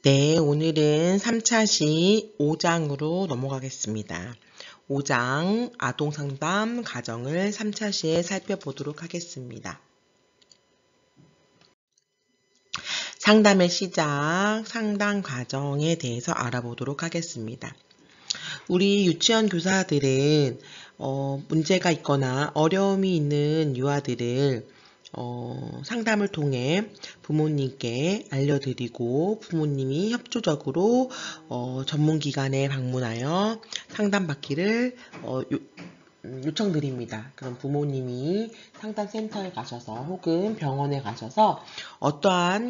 네, 오늘은 3차시 5장으로 넘어가겠습니다. 5장 아동상담 과정을 3차시에 살펴보도록 하겠습니다. 상담의 시작, 상담 과정에 대해서 알아보도록 하겠습니다. 우리 유치원 교사들은 문제가 있거나 어려움이 있는 유아들을 상담을 통해 부모님께 알려드리고 부모님이 협조적으로 전문기관에 방문하여 상담받기를 요청드립니다. 그럼 부모님이 상담센터에 가셔서 혹은 병원에 가셔서 어떠한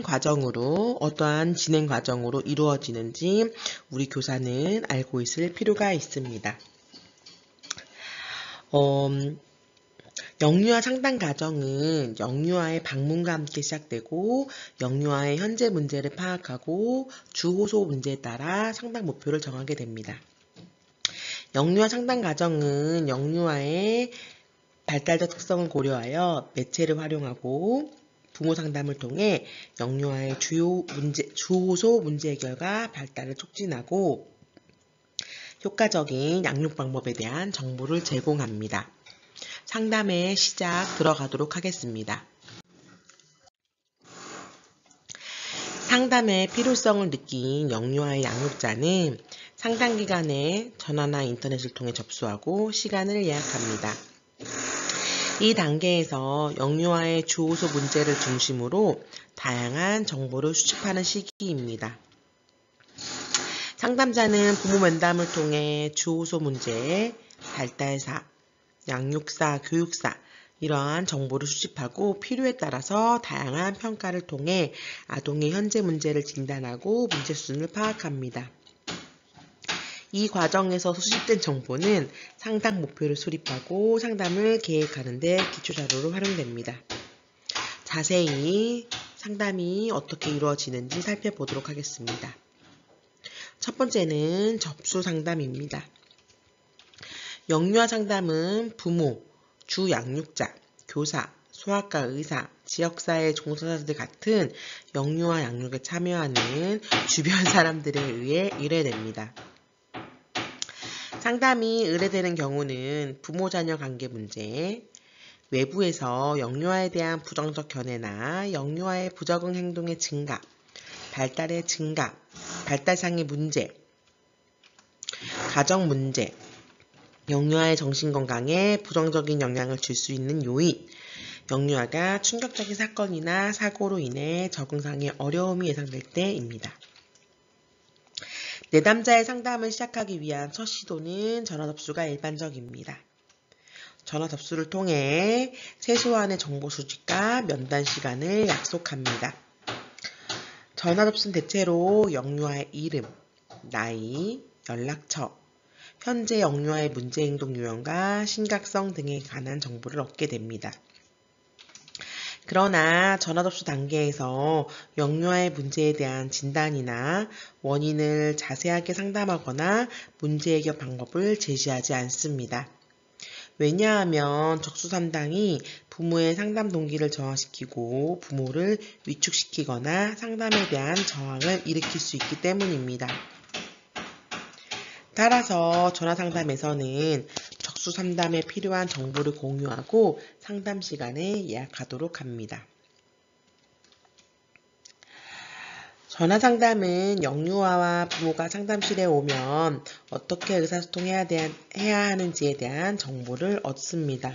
진행 과정으로 이루어지는지 우리 교사는 알고 있을 필요가 있습니다. 영유아 상담 과정은 영유아의 방문과 함께 시작되고 영유아의 현재 문제를 파악하고 주호소 문제에 따라 상담 목표를 정하게 됩니다. 영유아 상담 과정은 영유아의 발달적 특성을 고려하여 매체를 활용하고 부모 상담을 통해 영유아의 주호소 문제 해결과 발달을 촉진하고 효과적인 양육 방법에 대한 정보를 제공합니다. 상담의 시작 들어가도록 하겠습니다. 상담의 필요성을 느낀 영유아의 양육자는 상담기관에 전화나 인터넷을 통해 접수하고 시간을 예약합니다. 이 단계에서 영유아의 주호소 문제를 중심으로 다양한 정보를 수집하는 시기입니다. 상담자는 부모 면담을 통해 주호소 문제, 발달사, 양육사, 교육사 이러한 정보를 수집하고 필요에 따라서 다양한 평가를 통해 아동의 현재 문제를 진단하고 문제 수준을 파악합니다. 이 과정에서 수집된 정보는 상담 목표를 수립하고 상담을 계획하는 데 기초자료로 활용됩니다. 자세히 상담이 어떻게 이루어지는지 살펴보도록 하겠습니다. 첫 번째는 접수 상담입니다. 영유아 상담은 부모, 주 양육자, 교사, 소아과 의사, 지역사회 종사자들 같은 영유아 양육에 참여하는 주변 사람들에 의해 의뢰됩니다. 상담이 의뢰되는 경우는 부모-자녀 관계 문제, 외부에서 영유아에 대한 부정적 견해나 영유아의 부적응 행동의 증가, 발달의 증가, 발달상의 문제, 가정 문제, 영유아의 정신건강에 부정적인 영향을 줄 수 있는 요인, 영유아가 충격적인 사건이나 사고로 인해 적응상의 어려움이 예상될 때입니다. 내담자의 상담을 시작하기 위한 첫 시도는 전화 접수가 일반적입니다. 전화 접수를 통해 최소한의 정보 수집과 면담 시간을 약속합니다. 전화 접수는 대체로 영유아의 이름, 나이, 연락처, 현재 영유아의 문제 행동 유형과 심각성 등에 관한 정보를 얻게 됩니다. 그러나 전화 접수 단계에서 영유아의 문제에 대한 진단이나 원인을 자세하게 상담하거나 문제 해결 방법을 제시하지 않습니다. 왜냐하면 적수 상담이 부모의 상담 동기를 저하시키고 부모를 위축시키거나 상담에 대한 저항을 일으킬 수 있기 때문입니다. 따라서 전화 상담에서는 적수 상담에 필요한 정보를 공유하고 상담 시간을 예약하도록 합니다. 전화 상담은 영유아와 부모가 상담실에 오면 어떻게 의사소통해야 하는지에 대한 정보를 얻습니다.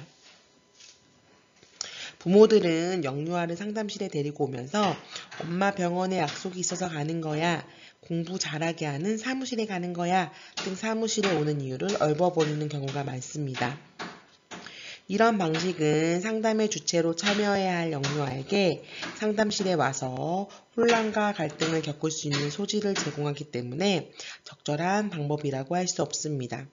부모들은 영유아를 상담실에 데리고 오면서 엄마 병원에 약속이 있어서 가는 거야, 공부 잘하게 하는 사무실에 가는 거야 등 사무실에 오는 이유를 얽어버리는 경우가 많습니다. 이런 방식은 상담의 주체로 참여해야 할 영유아에게 상담실에 와서 혼란과 갈등을 겪을 수 있는 소지를 제공하기 때문에 적절한 방법이라고 할 수 없습니다.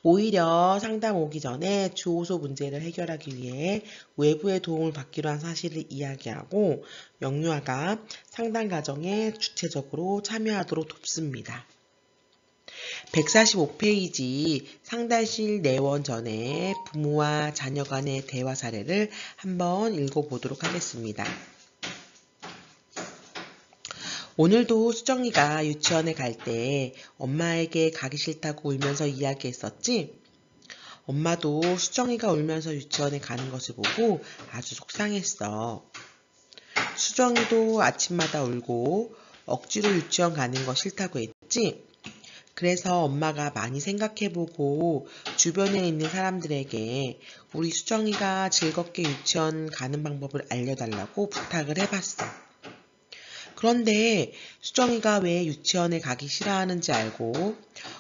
오히려 상담 오기 전에 주호소 문제를 해결하기 위해 외부의 도움을 받기로 한 사실을 이야기하고 영유아가 상담 과정에 주체적으로 참여하도록 돕습니다. 145페이지 상담실 내원 전에 부모와 자녀 간의 대화 사례를 한번 읽어보도록 하겠습니다. 오늘도 수정이가 유치원에 갈 때 엄마에게 가기 싫다고 울면서 이야기했었지? 엄마도 수정이가 울면서 유치원에 가는 것을 보고 아주 속상했어. 수정이도 아침마다 울고 억지로 유치원 가는 거 싫다고 했지? 그래서 엄마가 많이 생각해보고 주변에 있는 사람들에게 우리 수정이가 즐겁게 유치원 가는 방법을 알려달라고 부탁을 해봤어. 그런데 수정이가 왜 유치원에 가기 싫어하는지 알고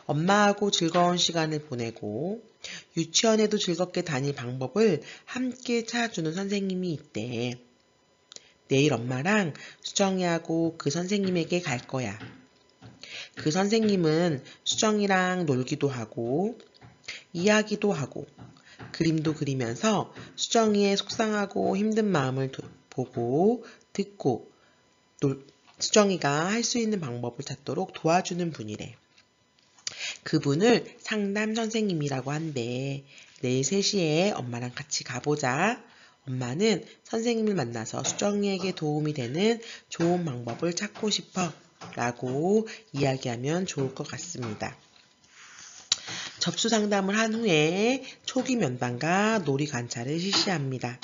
엄마하고 즐거운 시간을 보내고 유치원에도 즐겁게 다닐 방법을 함께 찾아주는 선생님이 있대. 내일 엄마랑 수정이하고 그 선생님에게 갈 거야. 그 선생님은 수정이랑 놀기도 하고 이야기도 하고 그림도 그리면서 수정이의 속상하고 힘든 마음을 보고 듣고 수정이가 할 수 있는 방법을 찾도록 도와주는 분이래. 그분을 상담 선생님이라고 한대. 내일 3시에 엄마랑 같이 가보자. 엄마는 선생님을 만나서 수정이에게 도움이 되는 좋은 방법을 찾고 싶어 라고 이야기하면 좋을 것 같습니다. 접수 상담을 한 후에 초기 면담과 놀이 관찰을 실시합니다.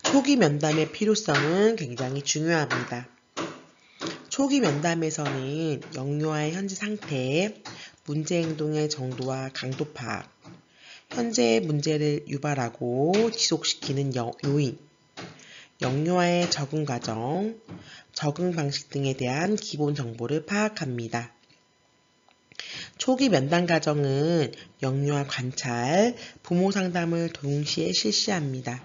초기 면담의 필요성은 굉장히 중요합니다. 초기 면담에서는 영유아의 현재 상태, 문제 행동의 정도와 강도 파악, 현재의 문제를 유발하고 지속시키는 요인, 영유아의 적응 과정, 적응 방식 등에 대한 기본 정보를 파악합니다. 초기 면담 과정은 영유아 관찰, 부모 상담을 동시에 실시합니다.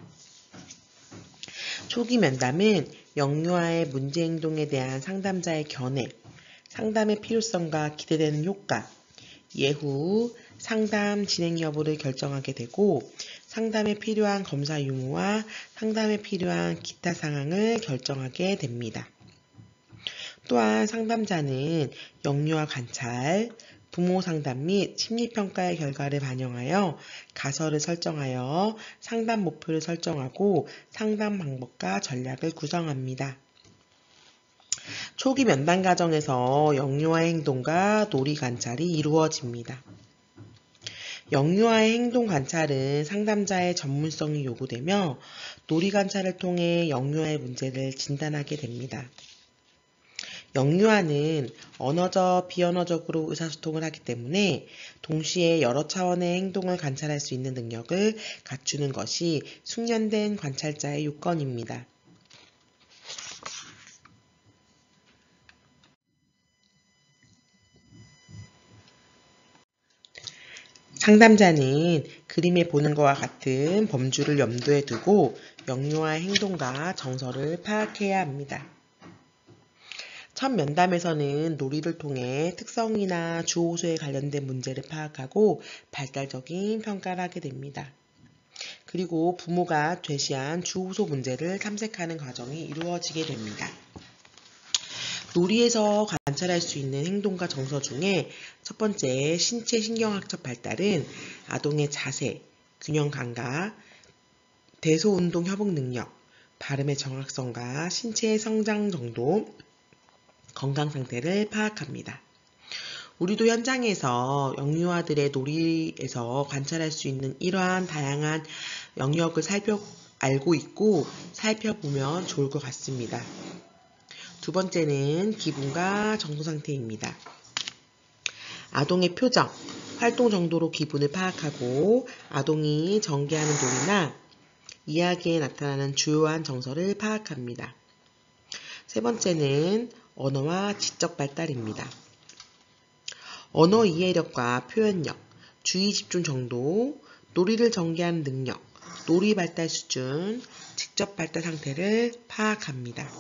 초기 면담은 영유아의 문제 행동에 대한 상담자의 견해, 상담의 필요성과 기대되는 효과, 예후, 상담 진행 여부를 결정하게 되고 상담에 필요한 검사 유무와 상담에 필요한 기타 상황을 결정하게 됩니다. 또한 상담자는 영유아 관찰, 부모 상담 및 심리평가의 결과를 반영하여 가설을 설정하여 상담 목표를 설정하고 상담 방법과 전략을 구성합니다. 초기 면담 과정에서 영유아의 행동과 놀이 관찰이 이루어집니다. 영유아의 행동 관찰은 상담자의 전문성이 요구되며 놀이 관찰을 통해 영유아의 문제를 진단하게 됩니다. 영유아는 언어적, 비언어적으로 의사소통을 하기 때문에 동시에 여러 차원의 행동을 관찰할 수 있는 능력을 갖추는 것이 숙련된 관찰자의 요건입니다. 상담자는 그림에 보는 것과 같은 범주를 염두에 두고 영유아의 행동과 정서를 파악해야 합니다. 첫 면담에서는 놀이를 통해 특성이나 주호소에 관련된 문제를 파악하고 발달적인 평가를 하게 됩니다. 그리고 부모가 제시한 주호소 문제를 탐색하는 과정이 이루어지게 됩니다. 놀이에서 관찰할 수 있는 행동과 정서 중에 첫 번째 신체 신경학적 발달은 아동의 자세, 균형 감각, 대소운동 협응 능력, 발음의 정확성과 신체의 성장 정도, 건강 상태를 파악합니다. 우리도 현장에서 영유아들의 놀이에서 관찰할 수 있는 이러한 다양한 영역을 알고 있고 살펴보면 좋을 것 같습니다. 두 번째는 기분과 정서 상태입니다. 아동의 표정, 활동 정도로 기분을 파악하고 아동이 전개하는 놀이나 이야기에 나타나는 주요한 정서를 파악합니다. 세 번째는 언어와 지적 발달입니다. 언어 이해력과 표현력, 주의 집중 정도, 놀이를 전개하는 능력, 놀이 발달 수준, 직접 발달 상태를 파악합니다.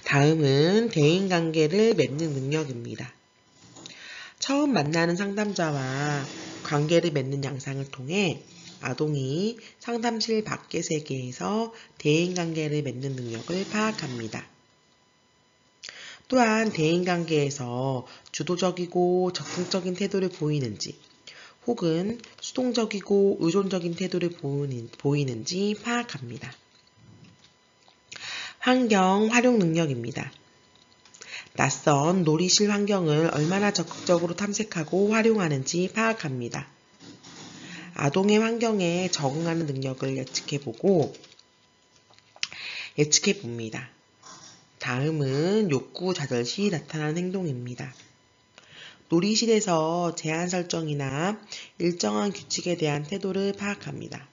다음은 대인관계를 맺는 능력입니다. 처음 만나는 상담자와 관계를 맺는 양상을 통해 아동이 상담실 밖의 세계에서 대인관계를 맺는 능력을 파악합니다. 또한 대인관계에서 주도적이고 적극적인 태도를 보이는지 혹은 수동적이고 의존적인 태도를 보이는지 파악합니다. 환경 활용 능력입니다. 낯선 놀이실 환경을 얼마나 적극적으로 탐색하고 활용하는지 파악합니다. 아동의 환경에 적응하는 능력을 예측해 봅니다. 다음은 욕구 좌절 시 나타나는 행동입니다. 놀이실에서 제한 설정이나 일정한 규칙에 대한 태도를 파악합니다.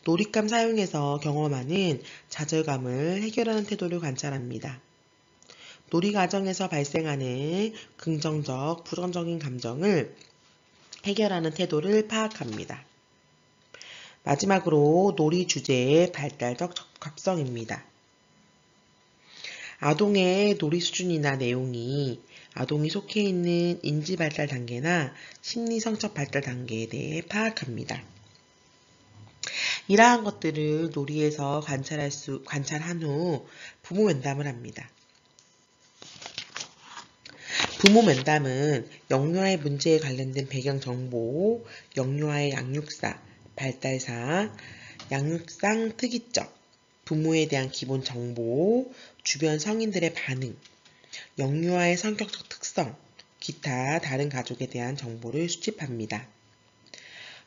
놀잇감 사용해서 경험하는 좌절감을 해결하는 태도를 관찰합니다. 놀이 과정에서 발생하는 긍정적, 부정적인 감정을 해결하는 태도를 파악합니다. 마지막으로 놀이 주제의 발달적 적합성입니다. 아동의 놀이 수준이나 내용이 아동이 속해 있는 인지 발달 단계나 심리 성적 발달 단계에 대해 파악합니다. 이러한 것들을 놀이에서 관찰한 후 부모 면담을 합니다. 부모 면담은 영유아의 문제에 관련된 배경 정보, 영유아의 양육사, 발달사, 양육상 특이점, 부모에 대한 기본 정보, 주변 성인들의 반응, 영유아의 성격적 특성, 기타 다른 가족에 대한 정보를 수집합니다.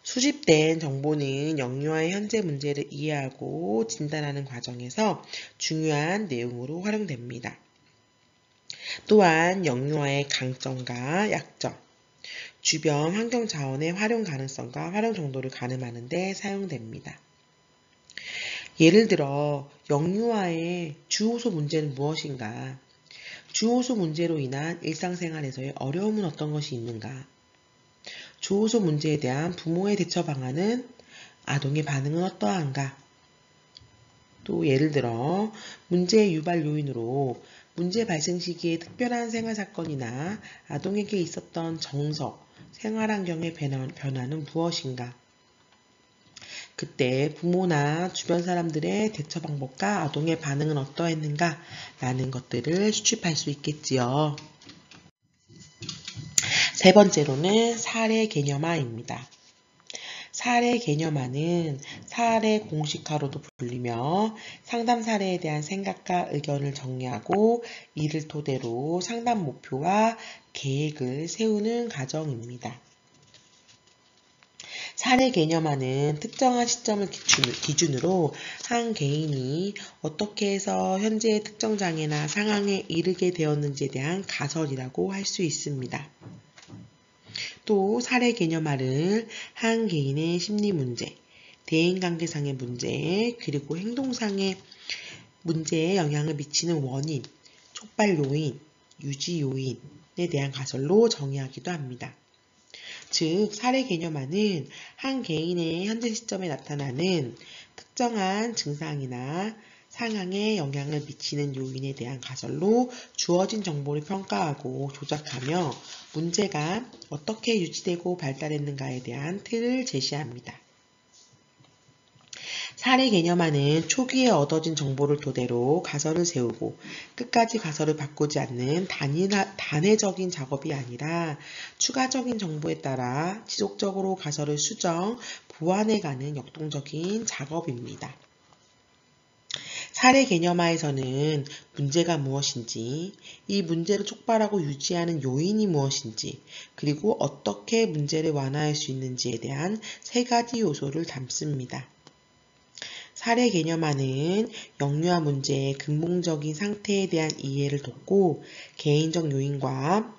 수집된 정보는 영유아의 현재 문제를 이해하고 진단하는 과정에서 중요한 내용으로 활용됩니다. 또한 영유아의 강점과 약점, 주변 환경 자원의 활용 가능성과 활용 정도를 가늠하는 데 사용됩니다. 예를 들어 영유아의 주호소 문제는 무엇인가? 주호소 문제로 인한 일상생활에서의 어려움은 어떤 것이 있는가? 주호소 문제에 대한 부모의 대처 방안은 아동의 반응은 어떠한가? 또 예를 들어 문제의 유발 요인으로 문제 발생 시기에 특별한 생활 사건이나 아동에게 있었던 정서, 생활 환경의 변화는 무엇인가? 그때 부모나 주변 사람들의 대처 방법과 아동의 반응은 어떠했는가? 라는 것들을 수집할 수 있겠지요. 세 번째로는 사례 개념화입니다. 사례 개념화는 사례 공식화로도 불리며 상담 사례에 대한 생각과 의견을 정리하고 이를 토대로 상담 목표와 계획을 세우는 과정입니다. 사례 개념화는 특정한 시점을 기준으로 한 개인이 어떻게 해서 현재의 특정 장애나 상황에 이르게 되었는지에 대한 가설이라고 할 수 있습니다. 또 사례 개념화를 한 개인의 심리 문제, 대인관계상의 문제, 그리고 행동상의 문제에 영향을 미치는 원인, 촉발 요인, 유지 요인에 대한 가설로 정의하기도 합니다. 즉, 사례 개념화는 한 개인의 현재 시점에 나타나는 특정한 증상이나 상황에 영향을 미치는 요인에 대한 가설로 주어진 정보를 평가하고 조작하며 문제가 어떻게 유지되고 발달했는가에 대한 틀을 제시합니다. 사례 개념화는 초기에 얻어진 정보를 토대로 가설을 세우고 끝까지 가설을 바꾸지 않는 단회적인 작업이 아니라 추가적인 정보에 따라 지속적으로 가설을 수정, 보완해가는 역동적인 작업입니다. 사례 개념화에서는 문제가 무엇인지, 이 문제를 촉발하고 유지하는 요인이 무엇인지, 그리고 어떻게 문제를 완화할 수 있는지에 대한 세 가지 요소를 담습니다. 사례 개념화는 영유아 문제의 근본적인 상태에 대한 이해를 돕고 개인적 요인과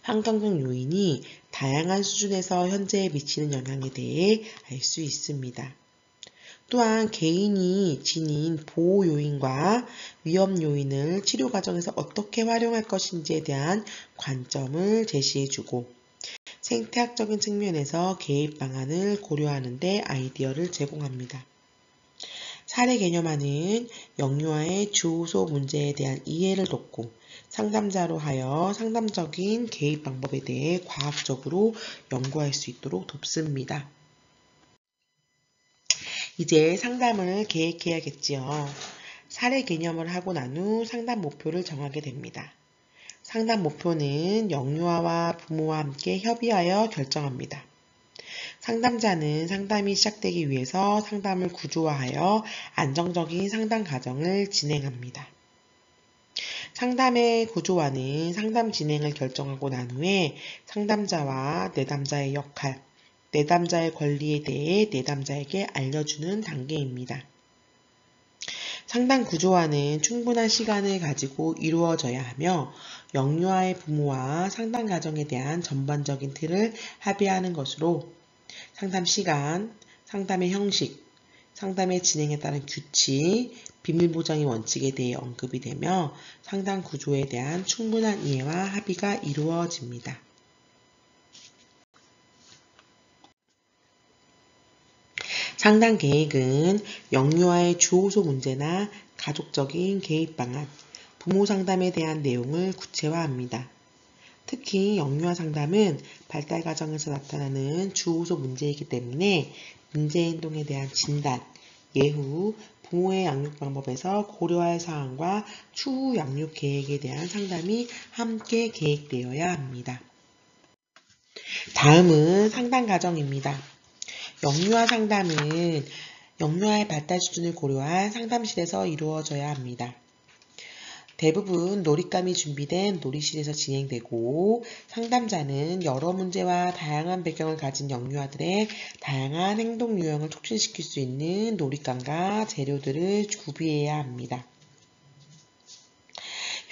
환경적 요인이 다양한 수준에서 현재에 미치는 영향에 대해 알 수 있습니다. 또한 개인이 지닌 보호 요인과 위험 요인을 치료 과정에서 어떻게 활용할 것인지에 대한 관점을 제시해주고 생태학적인 측면에서 개입 방안을 고려하는 데 아이디어를 제공합니다. 사례 개념화는 영유아의 주호소 문제에 대한 이해를 돕고 상담자로 하여 상담적인 개입 방법에 대해 과학적으로 연구할 수 있도록 돕습니다. 이제 상담을 계획해야겠지요. 사례 개념을 하고 난 후 상담 목표를 정하게 됩니다. 상담 목표는 영유아와 부모와 함께 협의하여 결정합니다. 상담자는 상담이 시작되기 위해서 상담을 구조화하여 안정적인 상담 과정을 진행합니다. 상담의 구조화는 상담 진행을 결정하고 난 후에 상담자와 내담자의 역할, 내담자의 권리에 대해 내담자에게 알려주는 단계입니다. 상담 구조화는 충분한 시간을 가지고 이루어져야 하며 영유아의 부모와 상담 과정에 대한 전반적인 틀을 합의하는 것으로 상담 시간, 상담의 형식, 상담의 진행에 따른 규칙, 비밀보장의 원칙에 대해 언급이 되며 상담 구조에 대한 충분한 이해와 합의가 이루어집니다. 상담 계획은 영유아의 주호소 문제나 가족적인 개입 방안, 부모 상담에 대한 내용을 구체화합니다. 특히 영유아 상담은 발달 과정에서 나타나는 주호소 문제이기 때문에 문제 행동에 대한 진단, 예후, 부모의 양육 방법에서 고려할 사항과 추후 양육 계획에 대한 상담이 함께 계획되어야 합니다. 다음은 상담 과정입니다. 영유아 상담은 영유아의 발달 수준을 고려한 상담실에서 이루어져야 합니다. 대부분 놀잇감이 준비된 놀이실에서 진행되고 상담자는 여러 문제와 다양한 배경을 가진 영유아들의 다양한 행동 유형을 촉진시킬 수 있는 놀잇감과 재료들을 구비해야 합니다.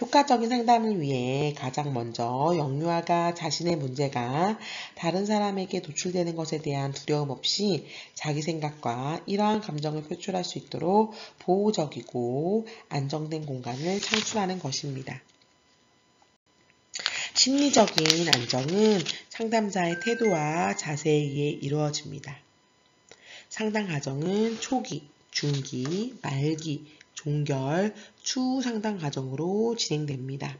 효과적인 상담을 위해 가장 먼저 영유아가 자신의 문제가 다른 사람에게 노출되는 것에 대한 두려움 없이 자기 생각과 이러한 감정을 표출할 수 있도록 보호적이고 안정된 공간을 창출하는 것입니다. 심리적인 안정은 상담자의 태도와 자세에 의해 이루어집니다. 상담 과정은 초기, 중기, 말기, 종결, 추후 상담 과정으로 진행됩니다.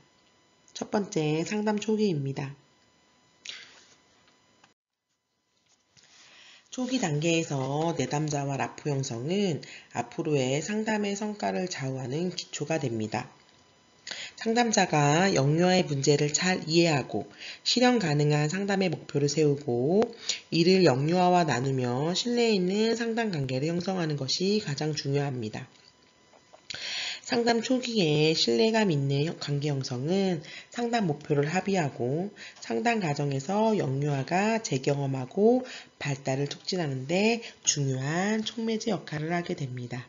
첫 번째, 상담 초기입니다. 초기 단계에서 내담자와 라포 형성은 앞으로의 상담의 성과를 좌우하는 기초가 됩니다. 상담자가 영유아의 문제를 잘 이해하고 실현 가능한 상담의 목표를 세우고 이를 영유아와 나누며 신뢰 있는 상담 관계를 형성하는 것이 가장 중요합니다. 상담 초기에 신뢰감 있는 관계 형성은 상담 목표를 합의하고 상담 과정에서 영유아가 재경험하고 발달을 촉진하는 데 중요한 촉매제 역할을 하게 됩니다.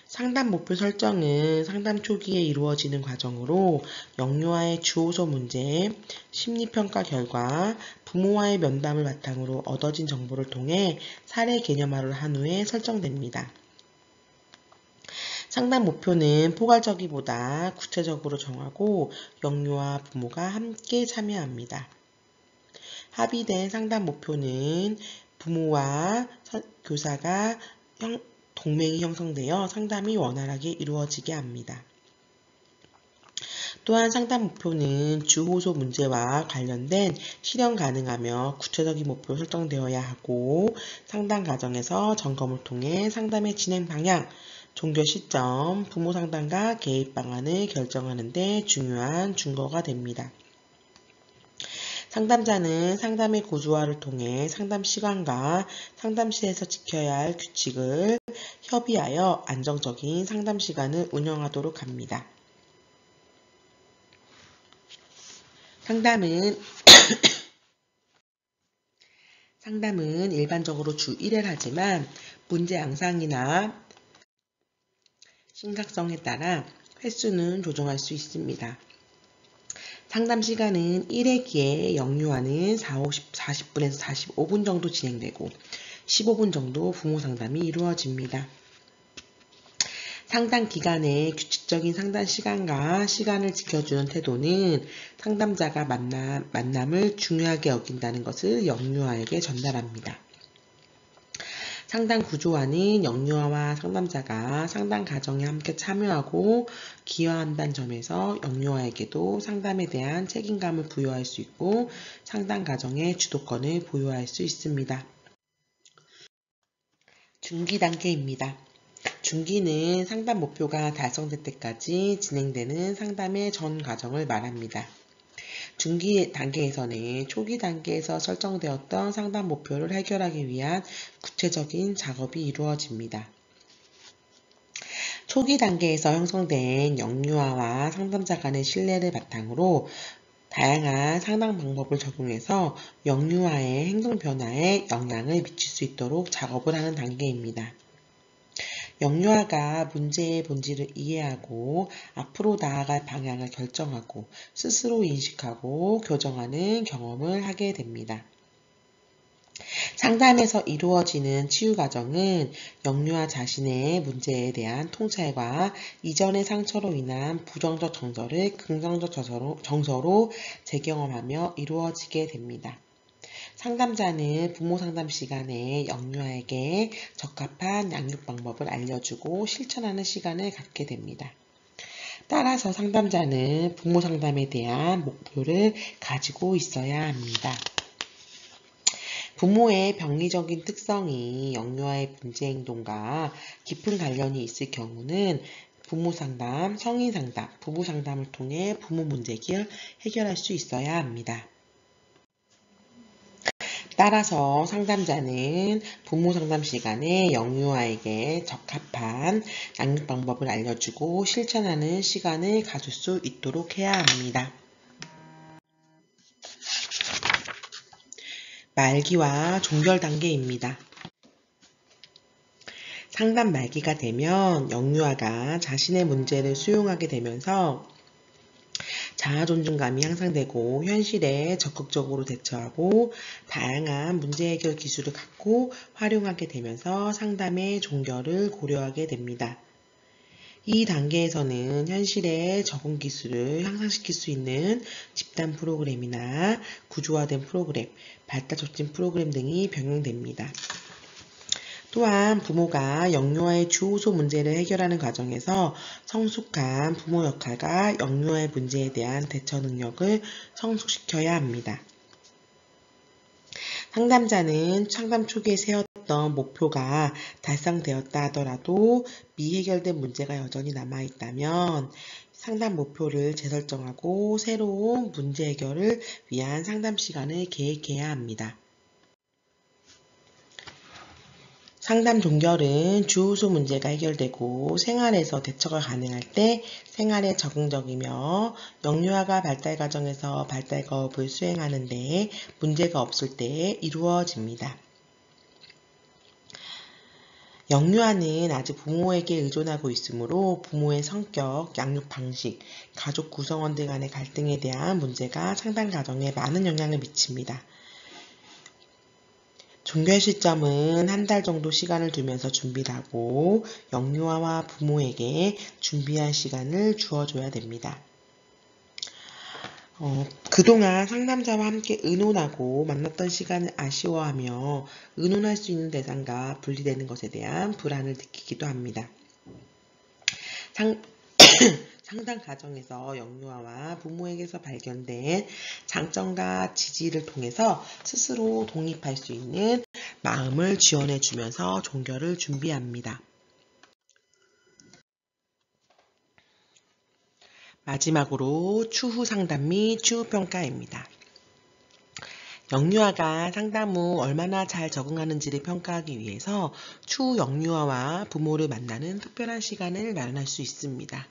상담 목표 설정은 상담 초기에 이루어지는 과정으로 영유아의 주호소 문제, 심리평가 결과, 부모와의 면담을 바탕으로 얻어진 정보를 통해 사례 개념화를 한 후에 설정됩니다. 상담 목표는 포괄적이보다 구체적으로 정하고 영유아 부모가 함께 참여합니다. 합의된 상담 목표는 부모와 교사가 동맹이 형성되어 상담이 원활하게 이루어지게 합니다. 또한 상담 목표는 주호소 문제와 관련된 실현 가능하며 구체적인 목표 설정되어야 하고 상담 과정에서 점검을 통해 상담의 진행 방향, 종결 시점, 부모 상담과 개입 방안을 결정하는 데 중요한 준거가 됩니다. 상담자는 상담의 구조화를 통해 상담 시간과 상담실에서 지켜야 할 규칙을 협의하여 안정적인 상담 시간을 운영하도록 합니다. 상담은 일반적으로 주 1회 하지만 문제 양상이나 심각성에 따라 횟수는 조정할 수 있습니다. 상담 시간은 1회기에 영유아는 40분에서 45분 정도 진행되고 15분 정도 부모 상담이 이루어집니다. 상담 기간에 규칙적인 상담 시간과 시간을 지켜주는 태도는 상담자가 만남을 중요하게 여긴다는 것을 영유아에게 전달합니다. 상담 구조화는 영유아와 상담자가 상담 과정에 함께 참여하고 기여한다는 점에서 영유아에게도 상담에 대한 책임감을 부여할 수 있고 상담 과정의 주도권을 보유할 수 있습니다. 중기 단계입니다. 중기는 상담 목표가 달성될 때까지 진행되는 상담의 전 과정을 말합니다. 중기 단계에서는 초기 단계에서 설정되었던 상담 목표를 해결하기 위한 구체적인 작업이 이루어집니다. 초기 단계에서 형성된 영유아와 상담자 간의 신뢰를 바탕으로 다양한 상담 방법을 적용해서 영유아의 행동 변화에 영향을 미칠 수 있도록 작업을 하는 단계입니다. 영유아가 문제의 본질을 이해하고 앞으로 나아갈 방향을 결정하고 스스로 인식하고 교정하는 경험을 하게 됩니다. 상담에서 이루어지는 치유 과정은 영유아 자신의 문제에 대한 통찰과 이전의 상처로 인한 부정적 정서를 긍정적 정서로 재경험하며 이루어지게 됩니다. 상담자는 부모 상담 시간에 영유아에게 적합한 양육 방법을 알려주고 실천하는 시간을 갖게 됩니다. 따라서 상담자는 부모 상담에 대한 목표를 가지고 있어야 합니다. 부모의 병리적인 특성이 영유아의 문제 행동과 깊은 관련이 있을 경우는 부모 상담, 성인 상담, 부부 상담을 통해 부모 문제를 해결할 수 있어야 합니다. 따라서 상담자는 부모 상담 시간에 영유아에게 적합한 양육 방법을 알려주고 실천하는 시간을 가질 수 있도록 해야 합니다. 말기와 종결 단계입니다. 상담 말기가 되면 영유아가 자신의 문제를 수용하게 되면서 자아 존중감이 향상되고 현실에 적극적으로 대처하고 다양한 문제 해결 기술을 갖고 활용하게 되면서 상담의 종결을 고려하게 됩니다. 이 단계에서는 현실의 적응 기술을 향상시킬 수 있는 집단 프로그램이나 구조화된 프로그램, 발달 촉진 프로그램 등이 병행됩니다. 또한 부모가 영유아의 주호소 문제를 해결하는 과정에서 성숙한 부모 역할과 영유아의 문제에 대한 대처 능력을 성숙시켜야 합니다. 상담자는 상담 초기에 세웠던 목표가 달성되었다 하더라도 미해결된 문제가 여전히 남아있다면 상담 목표를 재설정하고 새로운 문제 해결을 위한 상담 시간을 계획해야 합니다. 상담 종결은 주호소 문제가 해결되고 생활에서 대처가 가능할 때 생활에 적응적이며 영유아가 발달 과정에서 발달 과업을 수행하는 데 문제가 없을 때 이루어집니다. 영유아는 아직 부모에게 의존하고 있으므로 부모의 성격, 양육 방식, 가족 구성원들 간의 갈등에 대한 문제가 상담 과정에 많은 영향을 미칩니다. 종결 시점은 한 달 정도 시간을 두면서 준비를 하고 영유아와 부모에게 준비할 시간을 주어줘야 됩니다. 그동안 상담자와 함께 의논하고 만났던 시간을 아쉬워하며 의논할 수 있는 대상과 분리되는 것에 대한 불안을 느끼기도 합니다. 상담 과정에서 영유아와 부모에게서 발견된 장점과 지지를 통해서 스스로 독립할 수 있는 마음을 지원해 주면서 종결을 준비합니다. 마지막으로 추후 상담 및 추후 평가입니다. 영유아가 상담 후 얼마나 잘 적응하는지를 평가하기 위해서 추후 영유아와 부모를 만나는 특별한 시간을 마련할 수 있습니다.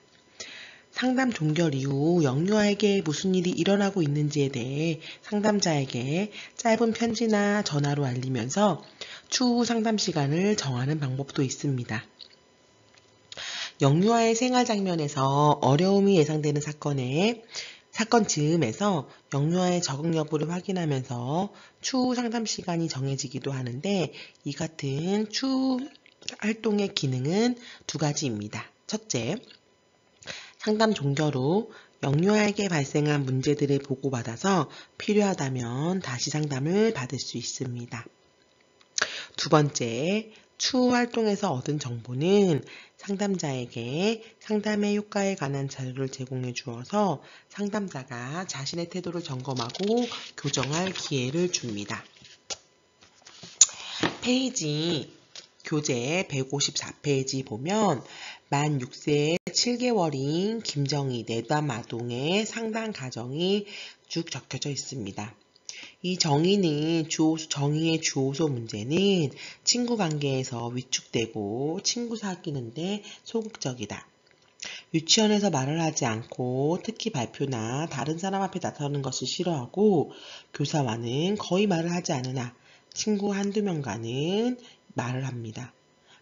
상담 종결 이후 영유아에게 무슨 일이 일어나고 있는지에 대해 상담자에게 짧은 편지나 전화로 알리면서 추후 상담 시간을 정하는 방법도 있습니다. 영유아의 생활 장면에서 어려움이 예상되는 사건 즈음에서 영유아의 적응 여부를 확인하면서 추후 상담 시간이 정해지기도 하는데 이 같은 추후 활동의 기능은 두 가지입니다. 첫째, 상담 종결 후 영유아에게 발생한 문제들을 보고받아서 필요하다면 다시 상담을 받을 수 있습니다. 두 번째, 추후 활동에서 얻은 정보는 상담자에게 상담의 효과에 관한 자료를 제공해 주어서 상담자가 자신의 태도를 점검하고 교정할 기회를 줍니다. 교재 154페이지 보면 만 6세 7개월인 김정희 내담 아동의 상담 과정이 쭉 적혀져 있습니다. 이 정희의 주호소 문제는 친구 관계에서 위축되고 친구 사귀는데 소극적이다. 유치원에서 말을 하지 않고 특히 발표나 다른 사람 앞에 나서는 것을 싫어하고 교사와는 거의 말을 하지 않으나 친구 한두 명과는 말을 합니다.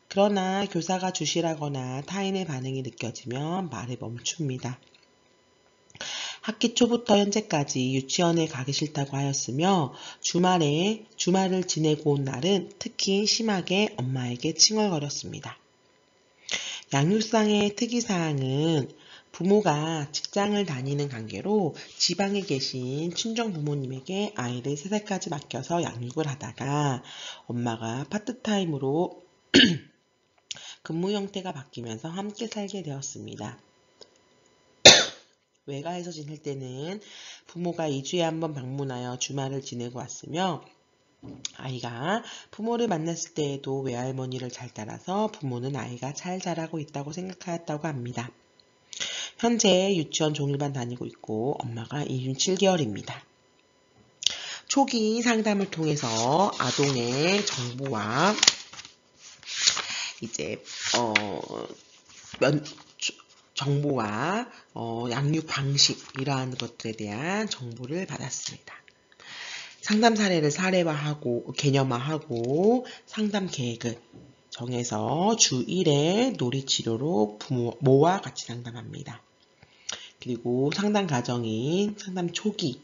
그러나 교사가 주시라거나 타인의 반응이 느껴지면 말을 멈춥니다. 학기 초부터 현재까지 유치원에 가기 싫다고 하였으며 주말을 지내고 온 날은 특히 심하게 엄마에게 칭얼거렸습니다. 양육상의 특이사항은 부모가 직장을 다니는 관계로 지방에 계신 친정 부모님에게 아이를 3살까지 맡겨서 양육을 하다가 엄마가 파트타임으로 근무 형태가 바뀌면서 함께 살게 되었습니다. 외가에서 지낼 때는 부모가 2주에 한 번 방문하여 주말을 지내고 왔으며 아이가 부모를 만났을 때에도 외할머니를 잘 따라서 부모는 아이가 잘 자라고 있다고 생각하였다고 합니다. 현재 유치원 종일반 다니고 있고 엄마가 임신 7개월입니다. 초기 상담을 통해서 아동의 정보와 정보와 양육 방식 이러한 것들에 대한 정보를 받았습니다. 상담 사례를 개념화하고 상담 계획을 정해서 주 1회 놀이치료로 부모와 같이 상담합니다. 그리고 상담 과정인 상담 초기,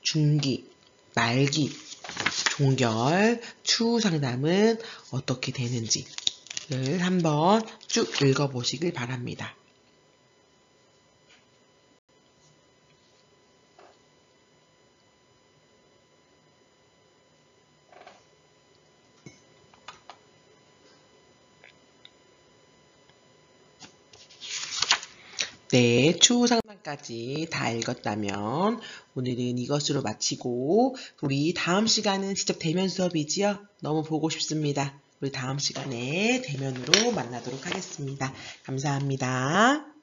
중기, 말기, 종결, 추후 상담은 어떻게 되는지를 한번 쭉 읽어보시길 바랍니다. 네, 추후 상담까지 다 읽었다면 오늘은 이것으로 마치고 우리 다음 시간은 직접 대면 수업이지요? 너무 보고 싶습니다. 우리 다음 시간에 대면으로 만나도록 하겠습니다. 감사합니다.